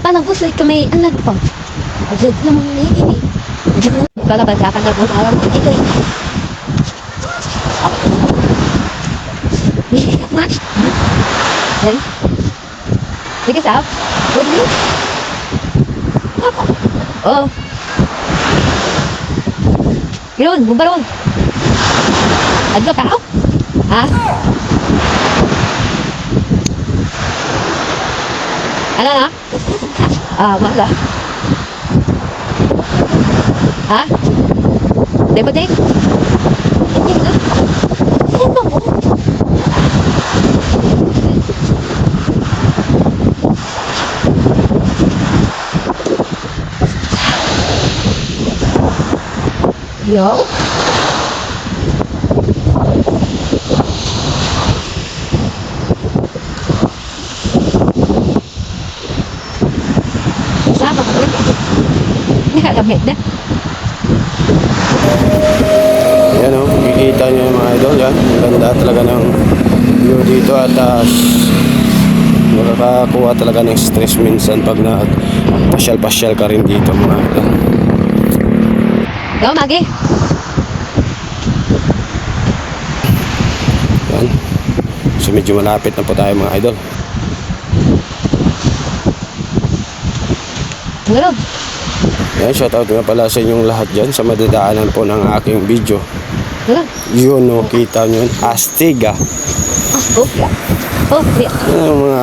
Palang po sa kami alag pa. Agad naman ni. Lalabasa ka na po parang ito. What? Hey? Sige sa. Good news. Oh. Yun, bumbaron. Adlo ka? Ha? Ano na? Wala. Ha? Di ba, Dave? Hindi na. Ano mo? Yo? Sama ko rin. Hindi ka lamit na. Yan o, makikita nyo yung mga idol yan. Ganda talaga ng view dito at nakakakuha talaga ng stress minsan pag pasyal-pasyal ka rin dito mga idol. Yo, Maggie. Yan. So medyo malapit na po tayo mga idol. Ngayon. Yan, shoutout nga pala sa inyong lahat dyan sa madadaanan po ng aking video. Ngayon. Yun o, kita nyo yun. Astig ah. Oh, yeah. Oh, yeah. Yan ang mga